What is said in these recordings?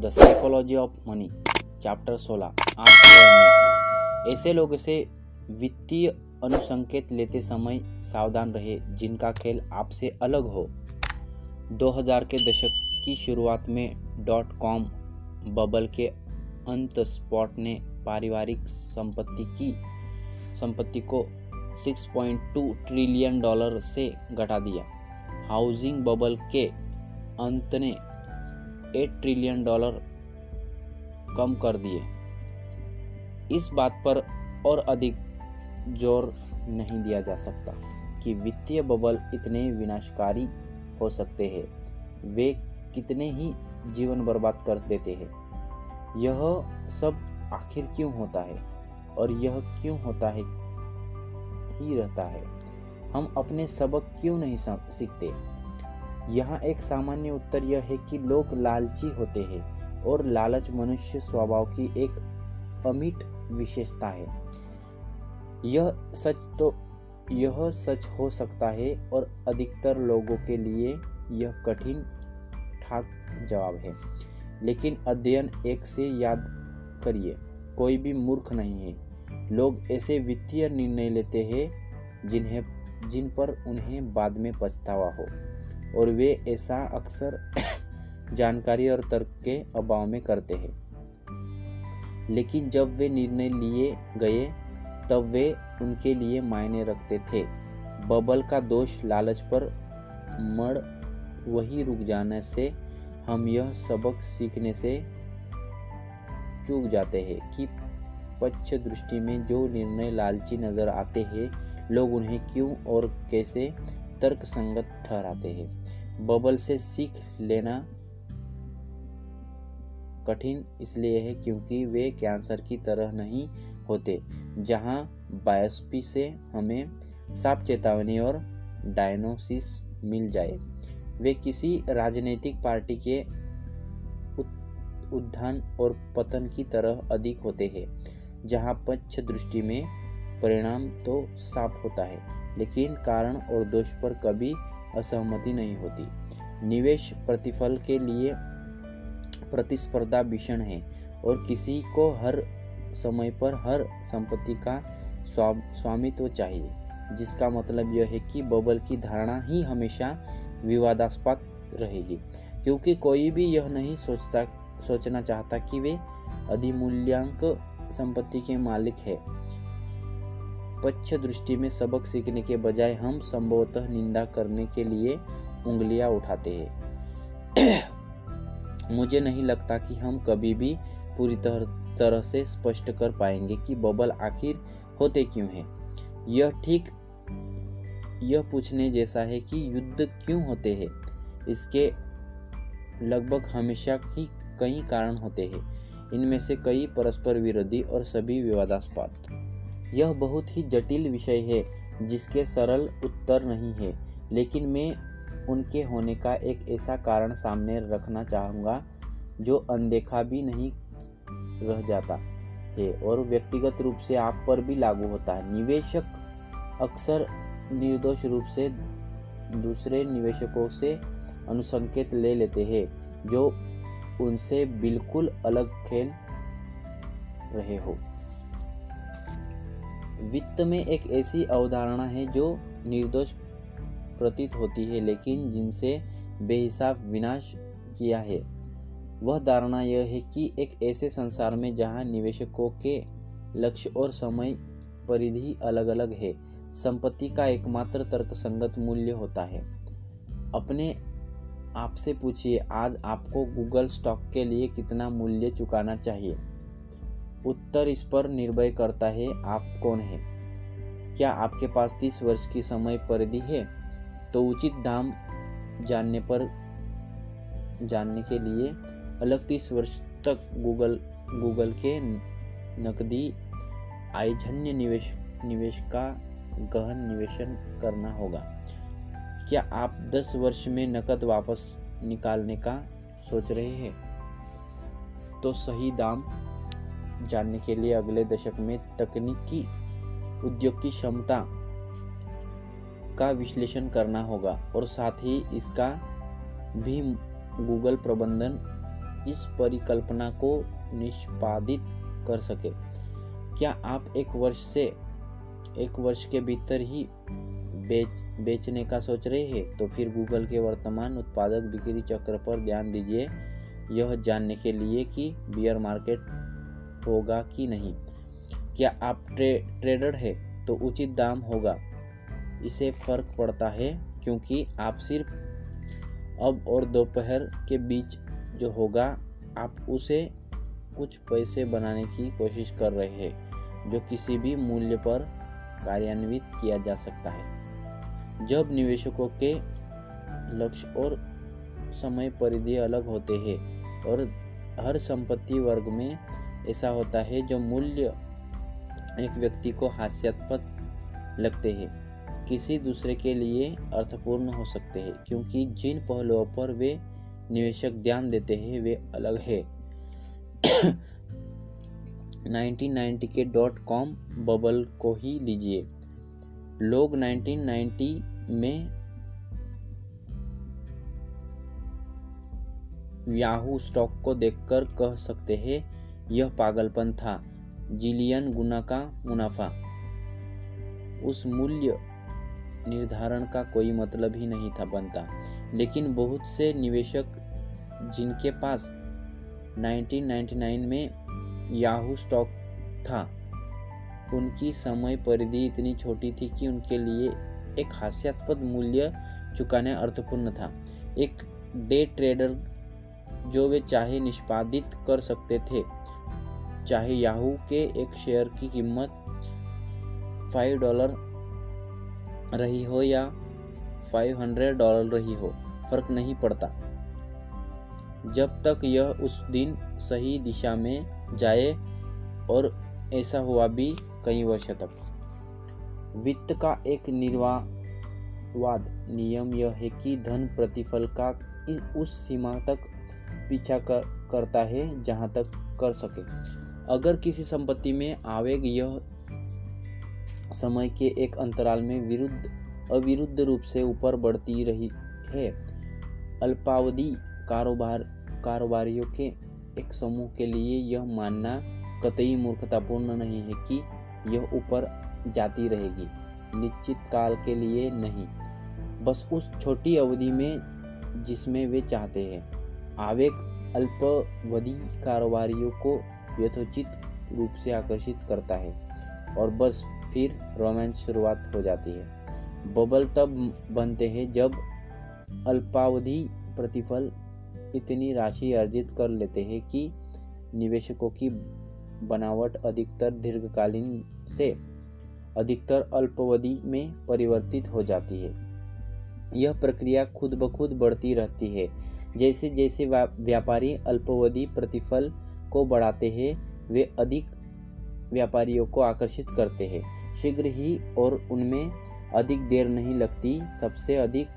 The psychology of money, chapter 16। आज में ऐसे लोगों से वित्तीय अनुसंकेत लेते समय सावधान रहे जिनका खेल आपसे अलग हो। 2000 के दशक की शुरुआत में .com बबल के अंत स्पॉट ने पारिवारिक संपत्ति को $6.2 ट्रिलियन से घटा दिया। हाउसिंग बबल के अंत ने $8 ट्रिलियन कम कर दिए। इस बात पर और अधिक जोर नहीं दिया जा सकता कि वित्तीय बबल इतने विनाशकारी हो सकते हैं, वे कितने ही जीवन बर्बाद कर देते हैं। यह सब आखिर क्यों होता है और यह क्यों होता है ही रहता है? हम अपने सबक क्यों नहीं सीखते? यहाँ एक सामान्य उत्तर यह है कि लोग लालची होते हैं और लालच मनुष्य स्वभाव की एक अमिट विशेषता है। यह सच हो सकता है और अधिकतर लोगों के लिए यह कठिन ठाक जवाब है, लेकिन अध्ययन 1 से याद करिए, कोई भी मूर्ख नहीं है। लोग ऐसे वित्तीय निर्णय लेते हैं जिन पर उन्हें बाद में पछतावा हो, और वे ऐसा अक्सर जानकारी और तर्क के अभाव में करते हैं। लेकिन जब वे निर्णय लिए गए तब वे उनके लिए मायने रखते थे। बबल का दोष लालच पर मड़ वही रुक जाने से हम यह सबक सीखने से चूक जाते हैं कि पक्ष दृष्टि में जो निर्णय लालची नजर आते हैं, लोग उन्हें क्यों और कैसे तर्कसंगत ठहराते हैं। बबल से सीख लेना कठिन इसलिए है क्योंकि वे कैंसर की तरह नहीं होते, जहां बायोप्सी से हमें साफ चेतावनी और डायग्नोसिस मिल जाए। वे किसी राजनीतिक पार्टी के उत्थान और पतन की तरह अधिक होते हैं, जहां पक्ष दृष्टि में परिणाम तो साफ होता है, लेकिन कारण और दोष पर कभी असहमति नहीं होती। निवेश प्रतिफल के लिए प्रतिस्पर्धा भीषण है और किसी को हर समय पर हर संपत्ति का स्वामित्व चाहिए, जिसका मतलब यह है कि बबल की धारणा ही हमेशा विवादास्पद रहेगी, क्योंकि कोई भी यह नहीं सोचना चाहता कि वे अधिमूल्यांक संपत्ति के मालिक है। पक्ष दृष्टि में सबक सीखने के बजाय हम संभवतः निंदा करने के लिए उंगलियां उठाते हैं। मुझे नहीं लगता कि हम कभी भी पूरी तरह से स्पष्ट कर पाएंगे कि बबल आखिर होते क्यों हैं। यह पूछने जैसा है कि युद्ध क्यों होते हैं। इसके लगभग हमेशा ही कई कारण होते हैं, इनमें से कई परस्पर विरोधी और सभी विवादास्पद। यह बहुत ही जटिल विषय है जिसके सरल उत्तर नहीं है, लेकिन मैं उनके होने का एक ऐसा कारण सामने रखना चाहूँगा जो अनदेखा भी नहीं रह जाता है और व्यक्तिगत रूप से आप पर भी लागू होता है। निवेशक अक्सर निर्दोष रूप से दूसरे निवेशकों से अनुसंकेत ले लेते हैं जो उनसे बिल्कुल अलग खेल रहे हो। वित्त में एक ऐसी अवधारणा है जो निर्दोष प्रतीत होती है, लेकिन जिनसे बेहिसाब विनाश किया है। वह धारणा यह है कि एक ऐसे संसार में जहां निवेशकों के लक्ष्य और समय परिधि अलग अलग है, संपत्ति का एकमात्र तर्कसंगत मूल्य होता है। अपने आप से पूछिए, आज आपको गूगल स्टॉक के लिए कितना मूल्य चुकाना चाहिए? उत्तर इस पर निर्भर करता है आप कौन हैं। क्या आपके पास 30 वर्ष की समय परिधि है? तो उचित दाम जानने के लिए अलग 30 वर्ष तक गूगल के नकदी आयजन्य निवेश का गहन निवेशन करना होगा। क्या आप 10 वर्ष में नकद वापस निकालने का सोच रहे हैं? तो सही दाम जानने के लिए अगले दशक में तकनीकी उद्योग की क्षमता का विश्लेषण करना होगा और साथ ही इसका भी गूगल प्रबंधन इस परिकल्पना को निष्पादित कर सके। क्या आप एक वर्ष के भीतर ही बेचने का सोच रहे हैं? तो फिर गूगल के वर्तमान उत्पादक बिक्री चक्र पर ध्यान दीजिए, यह जानने के लिए कि बियर मार्केट होगा कि नहीं। क्या आप ट्रेडर हैं तो उचित दाम होगा, इससे फर्क पड़ता है, क्योंकि आप सिर्फ अब और दोपहर के बीच जो होगा आप उसे कुछ पैसे बनाने की कोशिश कर रहे हैं, जो किसी भी मूल्य पर कार्यान्वित किया जा सकता है। जब निवेशकों के लक्ष्य और समय परिधि अलग होते हैं और हर संपत्ति वर्ग में ऐसा होता है जो मूल्य एक व्यक्ति को हास्यास्पद लगते हैं, किसी दूसरे के लिए अर्थपूर्ण हो सकते हैं, क्योंकि जिन पहलुओं पर वे निवेशक ध्यान देते हैं वे अलग है। 1990 के .com बबल को ही लीजिए। लोग 1990 में याहू स्टॉक को देखकर कह सकते हैं यह पागलपन था, जिलियन गुना का मुनाफा। उस मूल्य निर्धारण का कोई मतलब ही नहीं था बनता। लेकिन बहुत से निवेशक जिनके पास 1999 में याहू स्टॉक था, उनकी समय परिधि इतनी छोटी थी कि उनके लिए एक हास्यास्पद मूल्य चुकाना अर्थपूर्ण था। एक डे ट्रेडर जो वे चाहे निष्पादित कर सकते थे, चाहे याहू के एक शेयर की कीमत $5 रही हो या $500 रही हो, फर्क नहीं पड़ता, जब तक यह उस दिन सही दिशा में जाए, और ऐसा हुआ भी कई वर्ष तक। वित्त का एक निर्वाहवाद नियम यह है कि धन प्रतिफल का उस सीमा तक पीछा करता है जहां तक कर सके। अगर किसी संपत्ति में आवेग यह समय के एक अंतराल में अविरुद्ध रूप से ऊपर बढ़ती रही है, अल्पावधि कारोबारियों के एक समूह के लिए यह मानना कतई मूर्खतापूर्ण नहीं है कि यह ऊपर जाती रहेगी, निश्चित काल के लिए नहीं, बस उस छोटी अवधि में जिसमें वे चाहते हैं। आवेग अल्पावधि कारोबारियों को यथोचित रूप से आकर्षित करता है और बस फिर रोमांच शुरुआत हो जाती है। बबल तब बनते हैं जब अल्पावधि प्रतिफल इतनी राशि अर्जित कर लेते हैं कि निवेशकों की बनावट अधिकतर दीर्घकालीन से अधिकतर अल्पावधि में परिवर्तित हो जाती है। यह प्रक्रिया खुद ब खुद बढ़ती रहती है। जैसे जैसे व्यापारी अल्पावधि प्रतिफल को बढ़ाते हैं, वे अधिक व्यापारियों को आकर्षित करते हैं। शीघ्र ही और उनमें अधिक देर नहीं लगती, सबसे अधिक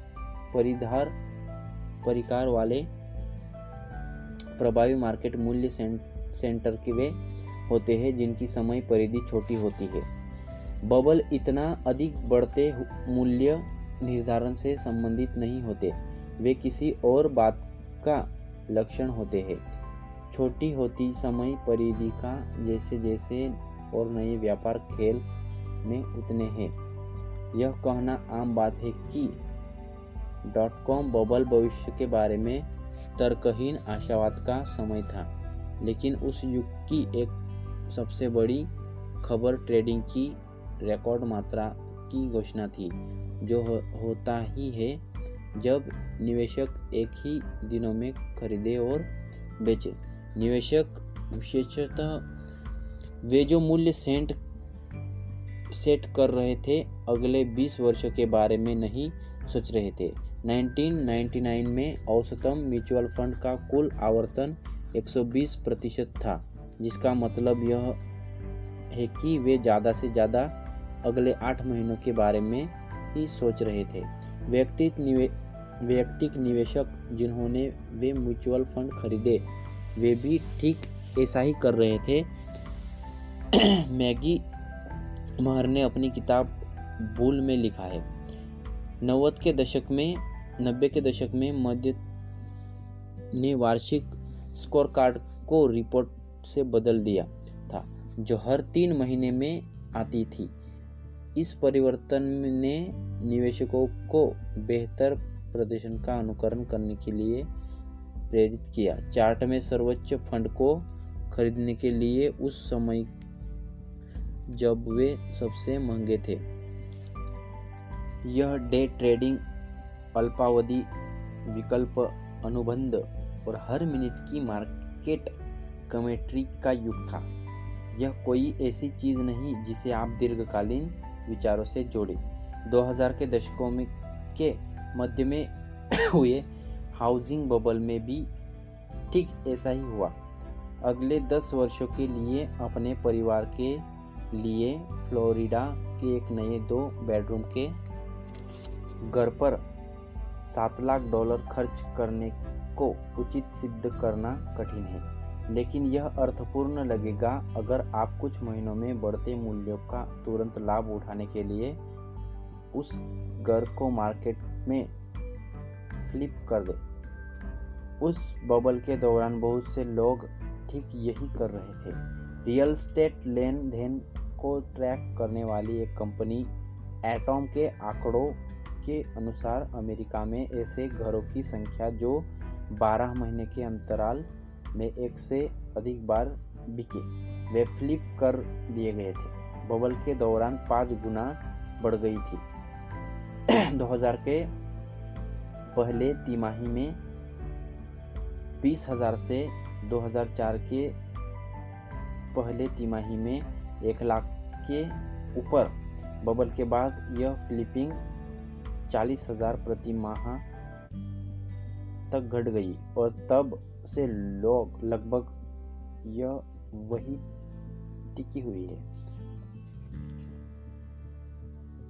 परिकार वाले प्रभावी मार्केट मूल्य सेंटर के वे होते हैं जिनकी समय परिधि छोटी होती है। बबल इतना अधिक बढ़ते मूल्य निर्धारण से संबंधित नहीं होते, वे किसी और बात का लक्षण होते हैं। छोटी होती समय परिधि का जैसे जैसे और नए व्यापार खेल में उतने हैं। यह कहना आम बात है कि .com बबल भविष्य के बारे में तर्कहीन आशावाद का समय था, लेकिन उस युग की एक सबसे बड़ी खबर ट्रेडिंग की रिकॉर्ड मात्रा की घोषणा थी, जो होता ही है जब निवेशक एक ही दिनों में खरीदे और बेचे। निवेशक विशेषतः वे जो मूल्य सेट कर रहे थे, अगले 20 वर्षों के बारे में नहीं सोच रहे थे। 1999 में औसतन म्यूचुअल फंड का कुल आवर्तन 120% था, जिसका मतलब यह है कि वे ज़्यादा से ज़्यादा अगले 8 महीनों के बारे में ही सोच रहे थे। वैयक्तिक निवेशक जिन्होंने वे म्यूचुअल फंड खरीदे, वे भी ठीक ऐसा ही कर रहे थे। मैगी महर ने अपनी किताब बुल में लिखा है, 90 के दशक में मध्य ने वार्षिक स्कोरकार्ड को रिपोर्ट से बदल दिया था, जो हर 3 महीने में आती थी। इस परिवर्तन ने निवेशकों को बेहतर प्रदर्शन का अनुकरण करने के लिए प्रेरित किया। चार्ट में सर्वोच्च फंड को खरीदने के लिए उस समय जब वे सबसे महंगे थे। यह डे ट्रेडिंग, अल्पावधि विकल्प, अनुबंध और हर मिनट की मार्केट कमेंट्री का युग था। यह कोई ऐसी चीज नहीं जिसे आप दीर्घकालीन विचारों से जोड़ें। 2000 के दशकों में के मध्य में हुए हाउसिंग बबल में भी ठीक ऐसा ही हुआ। अगले 10 वर्षों के लिए अपने परिवार के लिए फ्लोरिडा के एक नए 2 बेडरूम के घर पर $7 लाख खर्च करने को उचित सिद्ध करना कठिन है, लेकिन यह अर्थपूर्ण लगेगा अगर आप कुछ महीनों में बढ़ते मूल्यों का तुरंत लाभ उठाने के लिए उस घर को मार्केट में फ्लिप कर दें। उस बबल के दौरान बहुत से लोग ठीक यही कर रहे थे। रियल एस्टेट लेन देन को ट्रैक करने वाली एक कंपनी एटम के आंकड़ों के अनुसार अमेरिका में ऐसे घरों की संख्या जो 12 महीने के अंतराल में 1 से अधिक बार बिके, वे फ्लिप कर दिए गए थे। बबल के दौरान 5 गुना बढ़ गई थी। 2000 के पहले तिमाही में 20,000 से 2004 के पहले तिमाही में 1 लाख के ऊपर। बबल के बाद यह फ्लिपिंग 40,000 प्रति माह तक घट गई और तब से लोग लगभग यह वही टिकी हुई है।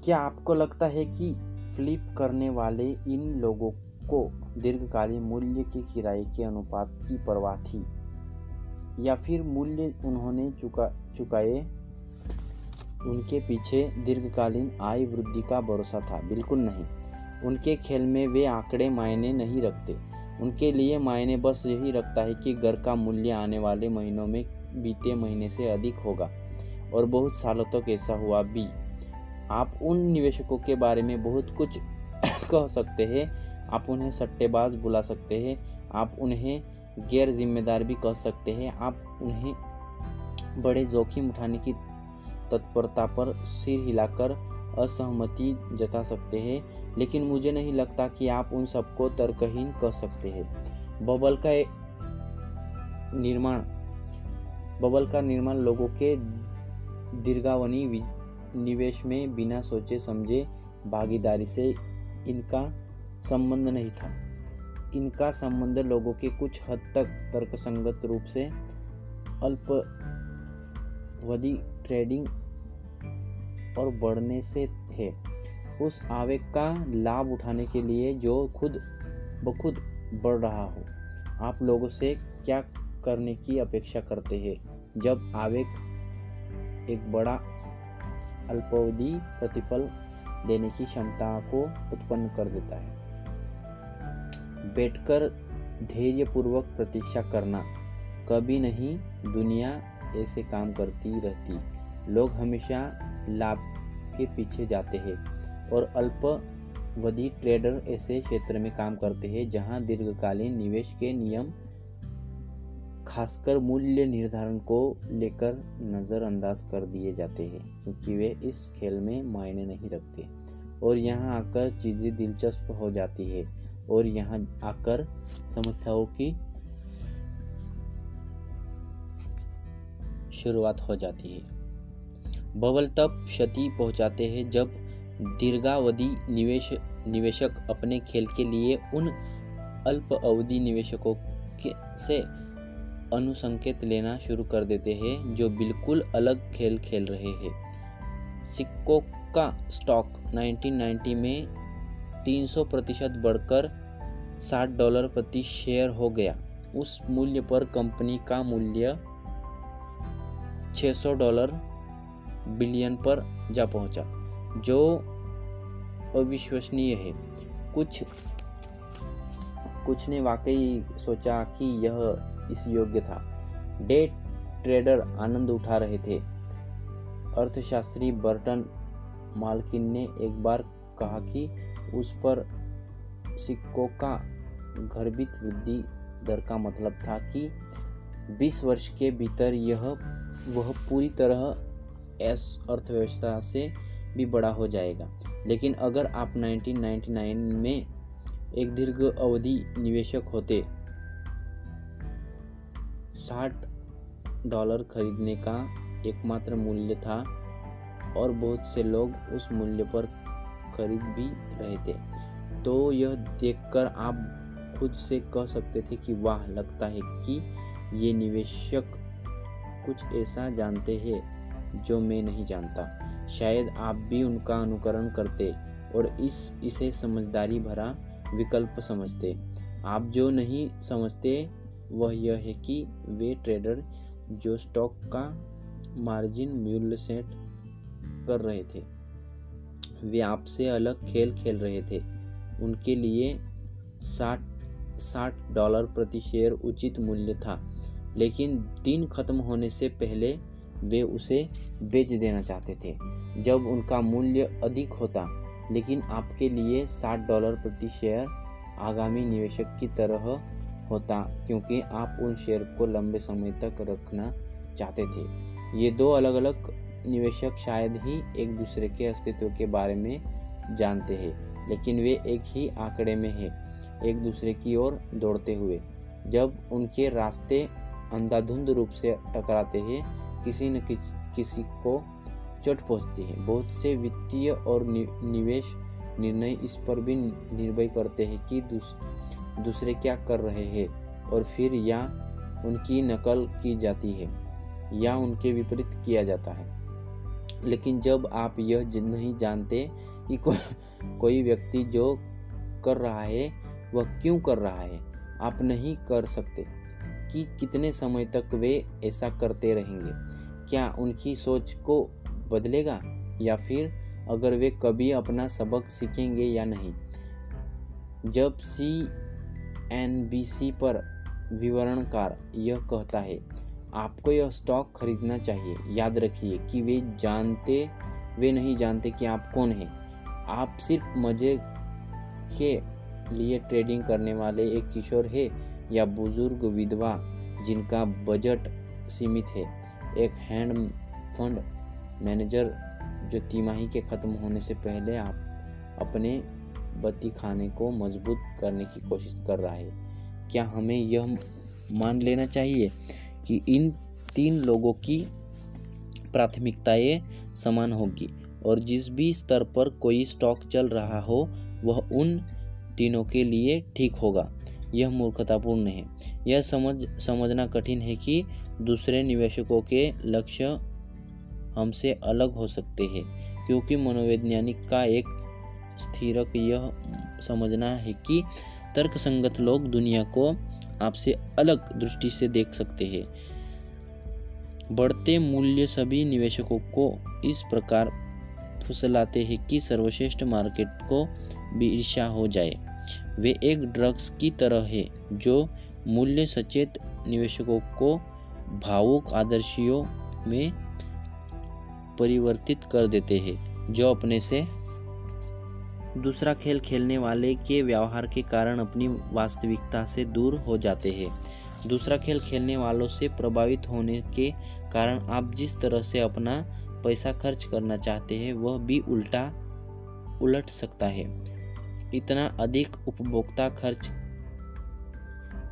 क्या आपको लगता है कि फ्लिप करने वाले इन लोगों को दीर्घकालीन मूल्य के किराए के अनुपात की परवाह थी, या फिर मूल्य उन्होंने चुकाए उनके पीछे दीर्घकालीन आय वृद्धि का भरोसा था? बिल्कुल नहीं। उनके खेल में वे आंकड़े मायने नहीं रखते। उनके लिए मायने बस यही रखता है कि घर का मूल्य आने वाले महीनों में बीते महीने से अधिक होगा, और बहुत सालों तक ऐसा हुआ भी। आप उन निवेशकों के बारे में बहुत कुछ कह सकते हैं। आप उन्हें सट्टेबाज बुला सकते हैं, आप उन्हें गैर जिम्मेदार भी कह सकते हैं, आप उन्हें बड़े जोखिम उठाने की तत्परता पर सिर हिलाकर असहमति जता सकते हैं, लेकिन मुझे नहीं लगता कि आप उन सबको तर्कहीन कह सकते हैं। बबल का निर्माण लोगों के दीर्घावधि निवेश में बिना सोचे समझे भागीदारी से इनका संबंध नहीं था। इनका संबंध लोगों के कुछ हद तक तर्कसंगत रूप से अल्पावधि ट्रेडिंग और बढ़ने से है, उस आवेग का लाभ उठाने के लिए जो खुद ब खुद बढ़ रहा हो। आप लोगों से क्या करने की अपेक्षा करते हैं जब आवेग एक बड़ा अल्पावधि प्रतिफल देने की क्षमता को उत्पन्न कर देता है? बैठकर धैर्यपूर्वक प्रतीक्षा करना कभी नहीं। दुनिया ऐसे काम करती रहती। लोग हमेशा लाभ के पीछे जाते हैं और अल्पावधि ट्रेडर ऐसे क्षेत्र में काम करते हैं जहां दीर्घकालीन निवेश के नियम, खासकर मूल्य निर्धारण को लेकर, नज़रअंदाज कर दिए जाते हैं, क्योंकि वे इस खेल में मायने नहीं रखते। और यहाँ आकर चीज़ें दिलचस्प हो जाती है, और यहाँ आकर समस्याओं की शुरुआत हो जाती है। बबल तब क्षति पहुंचाते हैं जब दीर्घावधि निवेशक अपने खेल के लिए उन अल्प अवधि निवेशकों से अनुसंकेत लेना शुरू कर देते हैं जो बिल्कुल अलग खेल खेल रहे हैं। सिक्कों का स्टॉक 1990 में 300% बढ़कर $60 प्रति शेयर हो गया। उस मूल्य पर कंपनी का मूल्य $600 बिलियन पर जा पहुंचा, जो अविश्वसनीय है। कुछ ने वाकई सोचा कि यह इस योग्य था। डे ट्रेडर आनंद उठा रहे थे। अर्थशास्त्री बर्टन माल्किन ने एक बार कहा कि उस पर सिक्कों का गर्भित वृद्धि दर का मतलब था कि 20 वर्ष के भीतर वह पूरी तरह इस अर्थव्यवस्था से भी बड़ा हो जाएगा। लेकिन अगर आप 1999 में एक दीर्घ अवधि निवेशक होते, $60 खरीदने का एकमात्र मूल्य था और बहुत से लोग उस मूल्य पर खरीद भी रहे थे, तो यह देखकर आप खुद से कह सकते थे कि वाह, लगता है कि ये निवेशक कुछ ऐसा जानते हैं जो मैं नहीं जानता। शायद आप भी उनका अनुकरण करते और इसे समझदारी भरा विकल्प समझते। आप जो नहीं समझते वह यह है कि वे ट्रेडर जो स्टॉक का मार्जिन मूल्य सेट कर रहे थे, वे आपसे अलग खेल खेल रहे थे। उनके लिए $60 प्रति शेयर उचित मूल्य था, लेकिन दिन खत्म होने से पहले वे उसे बेच देना चाहते थे जब उनका मूल्य अधिक होता। लेकिन आपके लिए $60 प्रति शेयर आगामी निवेशक की तरह होता, क्योंकि आप उन शेयर को लंबे समय तक रखना चाहते थे। ये दो अलग अलग निवेशक शायद ही एक दूसरे के अस्तित्व के बारे में जानते हैं, लेकिन वे एक ही आंकड़े में हैं, एक दूसरे की ओर दौड़ते हुए। जब उनके रास्ते अंधाधुंध रूप से टकराते हैं, किसी न किसी को चोट पहुंचती है। बहुत से वित्तीय और निवेश निर्णय इस पर भी निर्भर करते हैं कि दूसरे क्या कर रहे हैं, और फिर या उनकी नकल की जाती है या उनके विपरीत किया जाता है। लेकिन जब आप यह नहीं जानते कि कोई व्यक्ति जो कर रहा है वह क्यों कर रहा है, आप नहीं कर सकते कि कितने समय तक वे ऐसा करते रहेंगे। क्या उनकी सोच को बदलेगा, या फिर अगर वे कभी अपना सबक सीखेंगे या नहीं। जब CNBC पर विवरणकार यह कहता है आपको यह स्टॉक खरीदना चाहिए, याद रखिए कि वे नहीं जानते कि आप कौन हैं। आप सिर्फ मजे के लिए ट्रेडिंग करने वाले एक किशोर है, या बुजुर्ग विधवा जिनका बजट सीमित है, एक हैंड फंड मैनेजर जो तिमाही के ख़त्म होने से पहले आप अपने बत्ती खाने को मजबूत करने की कोशिश कर रहा है। क्या हमें यह मान लेना चाहिए कि इन तीन लोगों की प्राथमिकताएं समान होगी और जिस भी स्तर पर कोई स्टॉक चल रहा हो वह उन तीनों के लिए ठीक होगा? यह मूर्खतापूर्ण है। यह समझना कठिन है कि दूसरे निवेशकों के लक्ष्य हमसे अलग हो सकते हैं, क्योंकि मनोवैज्ञानिक का एक स्थिरक यह समझना है कि तर्कसंगत लोग दुनिया को आपसे अलग दृष्टि से देख सकते हैं। बढ़ते मूल्य सभी निवेशकों को इस प्रकार फुसलाते हैं कि सर्वश्रेष्ठ मार्केट को भी ईर्ष्या हो जाए। वे एक ड्रग्स की तरह है जो मूल्य सचेत निवेशकों को भावुक आदर्शियों में परिवर्तित कर देते हैं, जो अपने से दूसरा खेल खेलने वाले के व्यवहार के कारण अपनी वास्तविकता से दूर हो जाते हैं। दूसरा खेल खेलने वालों से प्रभावित होने के कारण आप जिस तरह से अपना पैसा खर्च करना चाहते हैं वह भी उलट सकता है। इतना अधिक उपभोक्ता खर्च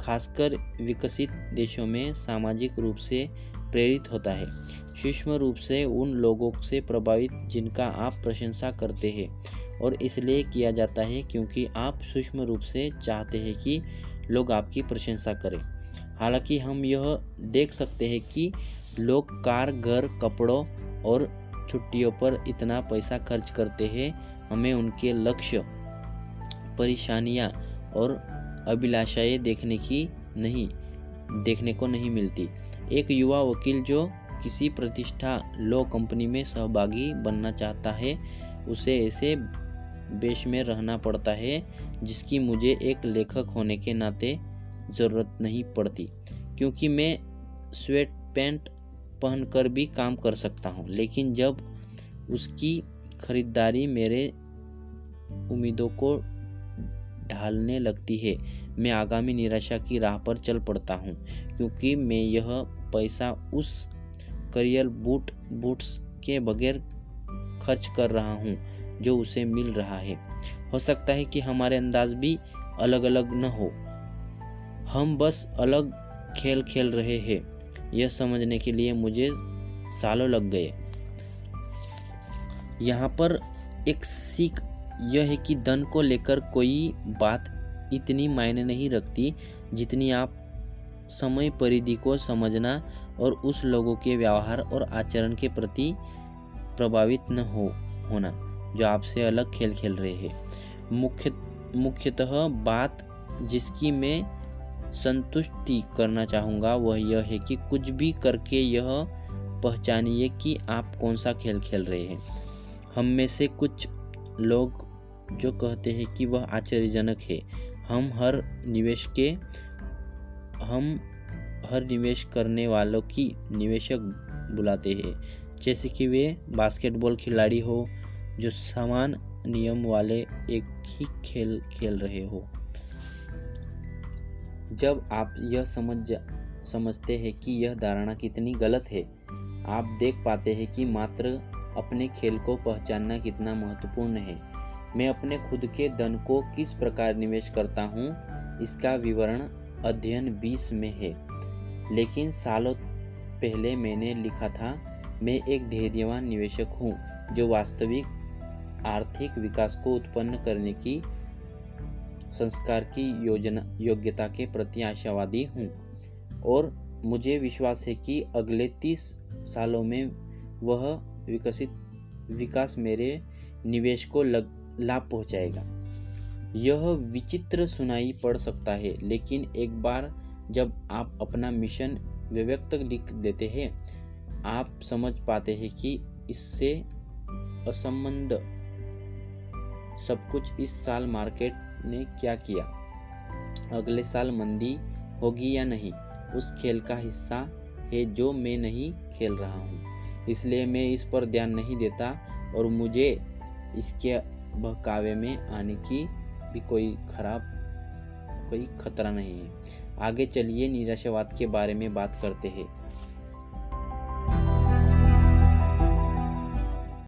खासकर विकसित देशों में सामाजिक रूप से प्रेरित होता है, सूक्ष्म रूप से उन लोगों से प्रभावित जिनका आप प्रशंसा करते हैं, और इसलिए किया जाता है क्योंकि आप सूक्ष्म रूप से चाहते हैं कि लोग आपकी प्रशंसा करें। हालांकि हम यह देख सकते हैं कि लोग कार, घर, कपड़ों और छुट्टियों पर इतना पैसा खर्च करते हैं, हमें उनके लक्ष्य, परेशानियां और अभिलाषाएं देखने को नहीं मिलती। एक युवा वकील जो किसी प्रतिष्ठा लॉ कंपनी में सहभागी बनना चाहता है, उसे ऐसे बेश में रहना पड़ता है जिसकी मुझे एक लेखक होने के नाते ज़रूरत नहीं पड़ती, क्योंकि मैं स्वेट पैंट पहनकर भी काम कर सकता हूँ। लेकिन जब उसकी खरीदारी मेरे उम्मीदों को ढालने लगती है, मैं आगामी निराशा की राह पर चल पड़ता हूँ, क्योंकि मैं यह पैसा उस करियर बूट्स के बगैर खर्च कर रहा हूँ जो उसे मिल रहा है। हो सकता है कि हमारे अंदाज भी अलग अलग न हो, हम बस अलग खेल खेल रहे हैं। यह समझने के लिए मुझे सालों लग गए। यहाँ पर एक सीख यह है कि धन को लेकर कोई बात इतनी मायने नहीं रखती जितनी आप समय परिधि को समझना और उस लोगों के व्यवहार और आचरण के प्रति प्रभावित न होना जो आपसे अलग खेल खेल रहे हैं। मुख्यतः बात जिसकी मैं संतुष्टि करना चाहूँगा वह यह है कि कुछ भी करके यह पहचानिए कि आप कौन सा खेल खेल रहे हैं। हम में से कुछ लोग जो कहते हैं कि वह आश्चर्यजनक है, हम हर निवेश करने वालों की निवेशक बुलाते हैं, जैसे कि वे बास्केटबॉल खिलाड़ी हो जो समान नियम वाले एक ही खेल खेल रहे हो। जब आप यह समझते हैं कि यह धारणा कितनी गलत है, आप देख पाते हैं कि मात्र अपने खेल को पहचानना कितना महत्वपूर्ण है। मैं अपने खुद के धन को किस प्रकार निवेश करता हूँ, इसका विवरण अध्ययन 20 में है। लेकिन सालों पहले मैंने लिखा था, मैं एक धैर्यवान निवेशक हूँ जो वास्तविक आर्थिक विकास को उत्पन्न करने की संस्कार की योग्यता के प्रति आशावादी हूँ, और मुझे विश्वास है कि अगले 30 सालों में वह विकास मेरे निवेश को लाभ पहुँचाएगा। यह विचित्र सुनाई पड़ सकता है, लेकिन एक बार जब आप अपना मिशन व्यक्त लिख देते हैं, आप समझ पाते हैं कि इससे असंबद्ध सब कुछ इस साल मार्केट ने क्या किया, अगले साल मंदी होगी या नहीं, उस खेल का हिस्सा है जो मैं नहीं खेल रहा हूँ। इसलिए मैं इस पर ध्यान नहीं देता और मुझे इसके बहकावे में आने की भी कोई खतरा नहीं है। आगे चलिए निराशावाद के बारे में बात करते हैं।